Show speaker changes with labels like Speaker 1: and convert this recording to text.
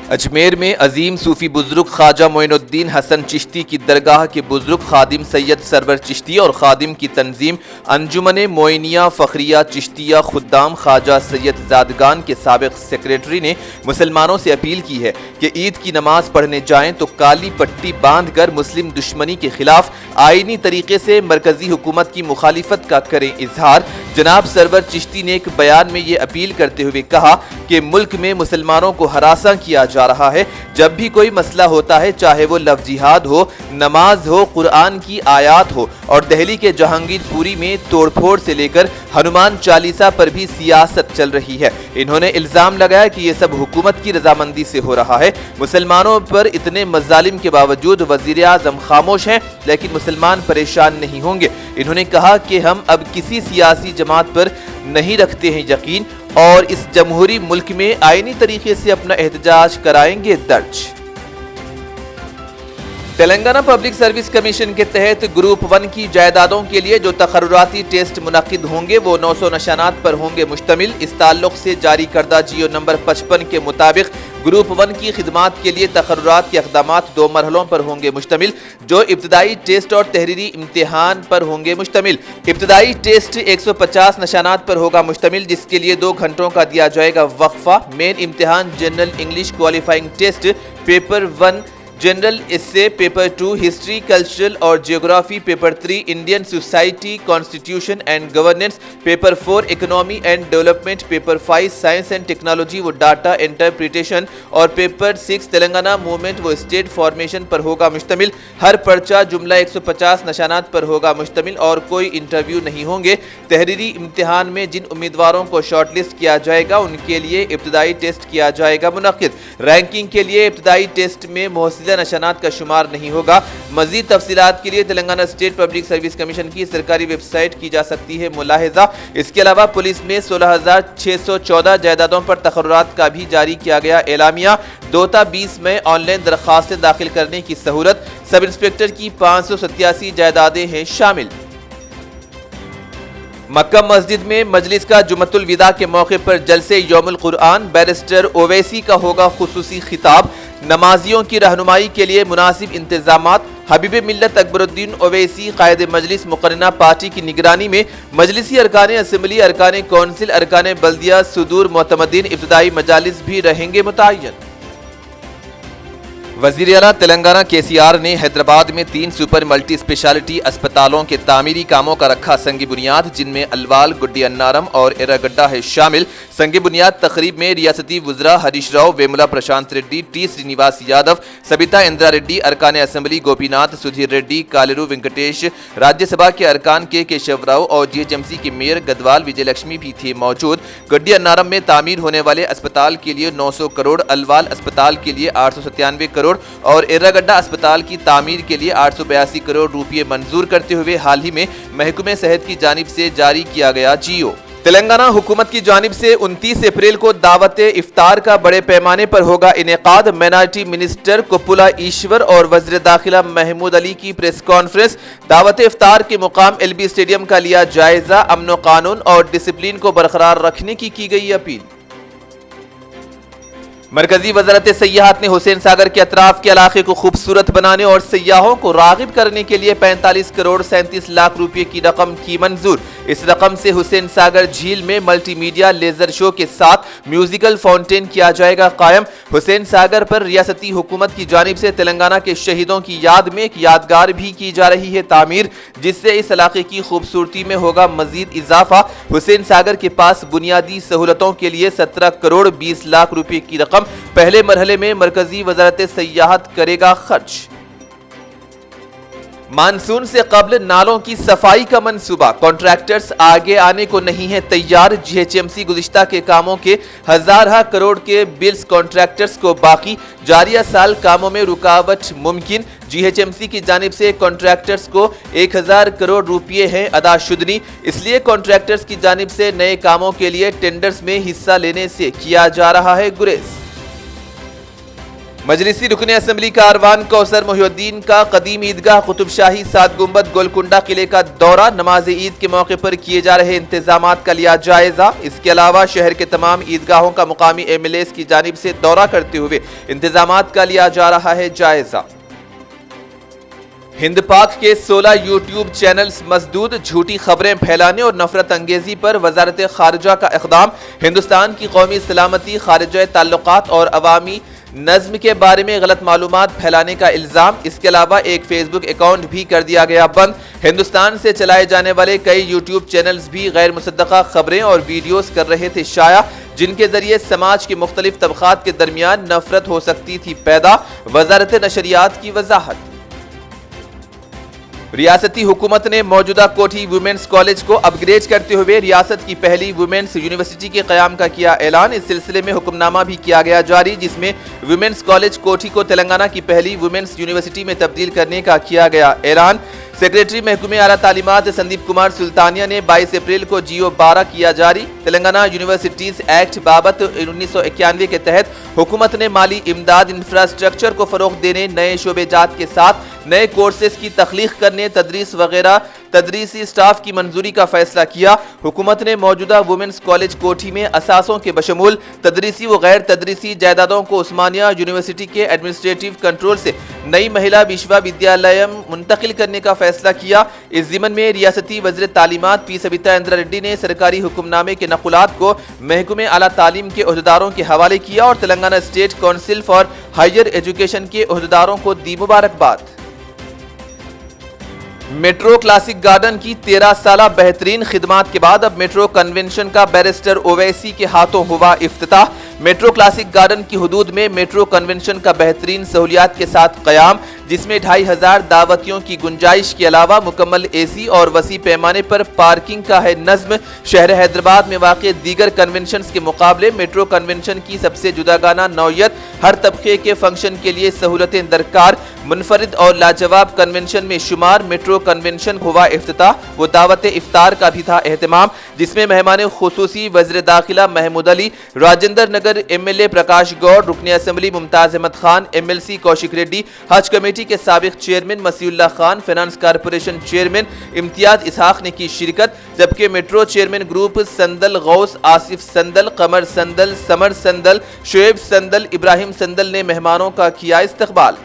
Speaker 1: अजमेर में अजीम सूफी बुजुर्ग ख्वाजा मोइनुद्दीन हसन चिश्ती की दरगाह के बुजुर्ग खादिम सैयद सरवर चिश्ती और खादिम की तंजीम अंजुमन मोइनिया फखरिया चिश्तिया खुद्दाम ख्वाजा सैयद जादगान के साबिक सेक्रेटरी ने मुसलमानों से अपील की है कि ईद की नमाज पढ़ने जाएं तो काली पट्टी बांध कर मुस्लिम दुश्मनी के खिलाफ आईनी तरीके से मरकजी हुकूमत की मुखालिफत का करें इजहार। जनाब सरवर चिश्ती ने एक बयान में ये अपील करते हुए कहा कि मुल्क में मुसलमानों को हरासा किया जा रहा है। जब भी कोई मसला होता है, चाहे वो लव जिहाद हो, नमाज हो, कुरान की आयात हो, और दिल्ली के जहांगीरपुरी में तोड़फोड़ से लेकर हनुमान चालीसा पर भी सियासत चल रही है। इन्होंने इल्जाम लगाया कि ये सब हुकूमत की रजामंदी से हो रहा है। मुसलमानों पर इतने मजालिम के बावजूद वजीर आज़म खामोश हैं, लेकिन मुसलमान परेशान नहीं होंगे। इन्होंने कहा कि हम अब किसी सियासी जमात पर नहीं रखते हैं यकीन और इस जमहूरी मुल्क में आईनी तरीके से अपना एहतजाज कराएंगे दर्ज। तेलंगाना पब्लिक सर्विस कमीशन के तहत ग्रुप 1 की जायदादों के लिए जो तकर्रुराती टेस्ट मुनक्किद होंगे वो 900 निशानात पर होंगे मुश्तमिल। इस ताल्लुक से जारी करदा जियो नंबर 55 के मुताबिक ग्रुप 1 की खिदमात के लिए तकर्रुरात के अक़दामात 2 मरहलों पर होंगे मुश्तमिल, जो इब्तदाई टेस्ट और तहरीरी इम्तिहान पर होंगे मुश्तमिल। इब्तदाई टेस्ट 150 निशानात पर होगा मुश्तमिल, जिसके लिए 2 घंटों का दिया जाएगा वक्फा। मेन इम्तिहान general English qualifying test, paper 1 general essay, paper 2 history cultural और geography, paper 3 Indian society constitution and governance, paper 4 economy and development, paper 5 science and technology व डाटा इंटरप्रिटेशन और पेपर 6 तेलंगाना मूवमेंट व स्टेट फॉर्मेशन पर होगा मुश्तमिल। हर पर्चा जुमला 150 निशानात पर होगा मुश्तमिल और कोई इंटरव्यू नहीं होंगे। तहरीरी इम्तिहान में जिन उम्मीदवारों को शॉर्टलिस्ट किया जाएगा उनके लिए इब्तदाई टेस्ट किया जाएगा मुनक्किद। रैंकिंग के लिए इब्तदाई टेस्ट में मोहसिला निशानात का शुमार नहीं होगा। मजीद तफसीलात के लिए Telangana state public service commission की सरकारी वेबसाइट की जा सकती है मुलाहिजा। इसके अलावा पुलिस में 16,614 जायदादों पर तकर्रुरात का भी जारी किया गया एलामिया। दोता 20 में ऑनलाइन दरखास्तें दाखिल करने की सहूलत। सब इंस्पेक्टर की 587 जायदादें हैं शामिल। मक्का मस्जिद में मजलिस का जुमतुल विदा के मौके पर जलसे यौमुल कुरान, बैरिस्टर ओवैसी का होगा खुसूसी खिताब। नमाजियों की रहनुमाई के लिए मुनासिब इंतजामात। हबीब मिल्लत अकबरुद्दीन ओवैसी कायदे मजलिस मुकर्रना पार्टी की निगरानी में मजलिसी अरकान असम्बली, अरकान कौंसिल, अरकान बल्दिया, सुदूर मोतमदीन, इब्तदाई मजालिस भी रहेंगे मुतय्यन। वज़ीर आला तेलंगाना KCR ने हैदराबाद में 3 सुपर मल्टी स्पेशलिटी अस्पतालों के तामीरी कामों का रखा संग बुनियाद, जिनमें अलवाल, गुड्डी अन्नारम और एर्रागड्डा है शामिल। संग बुनियाद तकरीब में रियासती वज़रा हरीश राव, वेमुला प्रशांत रेड्डी, T श्रीनिवास यादव, सबिता इंदिरा रेड्डी, अरकान असम्बली गोपीनाथ, सुधीर रेड्डी, कालेरू वेंकटेश, राज्यसभा के अरकान के केशव राव और GHMC के मेयर गदवाल विजयलक्ष्मी भी थे मौजूद। गुड्डी अन्नारम में तामीर होने वाले अस्पताल के लिए 900 करोड़, अलवाल अस्पताल के लिए 897 करोड़ और एर्रागड्डा अस्पताल की तामीर के लिए 882 करोड़ रुपए मंजूर करते हुए हाल ही में महकमे सेहत की जानिब से जारी किया गया जियो। तेलंगाना हुकूमत की जानिब से 29 अप्रैल को दावत इफ्तार का बड़े पैमाने पर होगा इनेकाद। माइनॉरिटी मिनिस्टर कुप्पुला ईश्वर और वज़ीर दाखिला महमूद अली की प्रेस कॉन्फ्रेंस। दावत इफ्तार के मुकाम LB स्टेडियम का लिया जायजा। अमन व कानून और डिसिप्लिन को बरकरार रखने की गई अपील। मरकजी वज़ारत सयाहत ने हुसैन सागर के अतराफ के इलाके को खूबसूरत बनाने और सयाहों को राग़िब करने के लिए 45 करोड़ 37 लाख रुपए की रकम की मंजूर। इस रकम से हुसैन सागर झील में मल्टीमीडिया लेजर शो के साथ म्यूजिकल फाउंटेन किया जाएगा कायम। हुसैन सागर पर रियासती हुकूमत की जानिब से तेलंगाना के शहीदों की याद में एक यादगार भी की जा रही है तामीर, जिससे इस इलाके की खूबसूरती में होगा मजीद इजाफा। हुसैन सागर के पास बुनियादी सहूलतों के लिए 17 करोड़ 20 लाख रुपए की रकम पहले मरहले में मरकजी वज़ारत सयाहत करेगा खर्च। मानसून से कबल नालों की सफाई का मंसूबा, कॉन्ट्रैक्टर्स आगे आने को नहीं है तैयार। GHMC गुज़िश्ता के कामों के हज़ार करोड़ के बिल्स कॉन्ट्रैक्टर्स को बाकी। जारिया साल कामों में रुकावट मुमकिन। GHMC की जानिब से कॉन्ट्रैक्टर्स को 1000 करोड़ रुपये हैं अदाशुदनी, इसलिए कॉन्ट्रैक्टर्स की जानिब से नए कामों के लिए टेंडर्स में हिस्सा लेने से किया जा रहा है गुरेज। मजलिसी रुकन असम्बली कारवान कौसर मोहिउद्दीन का कदीम ईदगाह कुतुब शाही 7 गुंबद गोलकुंडा किले का दौरा, नमाज ईद के मौके पर किए जा रहे इंतजामात का लिया जायजा। इसके अलावा शहर के तमाम ईदगाहों का मुकामी MLAs की जानिब से दौरा करते हुए इंतजामात का लिया जा रहा है जायजा। हिंद पाक के 16 यूट्यूब चैनल्स मसदूद, झूठी खबरें फैलाने और नफरत अंगेजी पर वजारत खारजा का इक़दाम। हिंदुस्तान की कौमी सलामती, खारिजा ताल्लुकात और अवामी नज़्म के बारे में गलत मालूमात फैलाने का इल्ज़ाम। इसके अलावा एक फेसबुक अकाउंट भी कर दिया गया बंद। हिंदुस्तान से चलाए जाने वाले कई यूट्यूब चैनल्स भी गैर मुसद्दक़ा खबरें और वीडियोस कर रहे थे शाया, जिनके जरिए समाज के मुख्तलिफ तबक़ात के दरमियान नफरत हो सकती थी पैदा। वजारत नशरियात की वजाहत। रियासती हुकूमत ने मौजूदा कोठी वुमेन्स कॉलेज को अपग्रेड करते हुए रियासत की पहली वुमेन्स यूनिवर्सिटी के क़याम का किया ऐलान। इस सिलसिले में हुक्मनामा भी किया गया जारी, जिसमें वुमेन्स कॉलेज कोठी को तेलंगाना की पहली वुमेन्स यूनिवर्सिटी में तब्दील करने का किया गया ऐलान। सेक्रेटरी महकमे आला तालीमात संदीप कुमार सुल्तानिया ने 22 अप्रैल को GO 12 किया जारी। तेलंगाना यूनिवर्सिटीज एक्ट बाबत 1991 के तहत हुकूमत ने माली इमदाद, इंफ्रास्ट्रक्चर को फरोग देने, नए शोबेजात के साथ नए कोर्सेज की तख्लीक करने, तदरीस वगैरह तदरीसी स्टाफ की मंजूरी का फैसला किया। हुकूमत ने मौजूदा वुमेन्स कॉलेज कोठी में असासों के बशमूल तदरीसी व गैर तदरीसी जायदादों को उस्मानिया यूनिवर्सिटी के एडमिनिस्ट्रेटिव कंट्रोल से नई महिला विश्वविद्यालय मुंतकिल करने का फैसला किया। इस ज़िमन में रियासती वज़ीर तालीमात P सविता इंदिरा रेड्डी ने सरकारी हुक्मनामे के नकुलात को महकमे आला तालीम के ओहदेदारों के हवाले किया और Telangana state council for higher education के ओहदेदारों को दी मुबारकबाद। मेट्रो क्लासिक गार्डन की 13 साला बेहतरीन खिदमात के बाद अब मेट्रो कन्वेंशन का बैरिस्टर ओवैसी के हाथों हुआ इफ्तिताह। मेट्रो क्लासिक गार्डन की हुदूद में मेट्रो कन्वेंशन का बेहतरीन सहूलियात के साथ क़याम, जिसमें 2500 दावतियों की गुंजाइश के अलावा मुकम्मल AC और वसी पैमाने पर पार्किंग का है नज़्म। शहर हैदराबाद में वाक़ दीगर कन्वेंशन के मुकाबले मेट्रो कन्वेंशन की सबसे जुदागाना नौयत, हर तबके के फंक्शन के लिए सहूलतें दरकार, मुनफरिद और लाजवाब कन्वेंशन में शुमार। मेट्रो कन्वेंशन हुआ इफ्तिताह व दावत इफ्तार का भी था एहतमाम, जिसमें मेहमान खुसूसी वज़ीर दाखिला महमूद अली, राजेंद्र नगर MLA प्रकाश गौड़, रुकन असम्बली मुमताज अहमद खान, MLC कौशिक रेड्डी, हज कमेटी के साबिक chairman Masiullah Khan, finance corporation chairman Imtiaz Ishaq ने की शिरकत। जबकि metro chairman group Sandal, Ghouse, Asif Sandal, Qamar Sandal, Samar Sandal, Shoaib Sandal, Ibrahim Sandal ने मेहमानों का किया इस्तकबाल।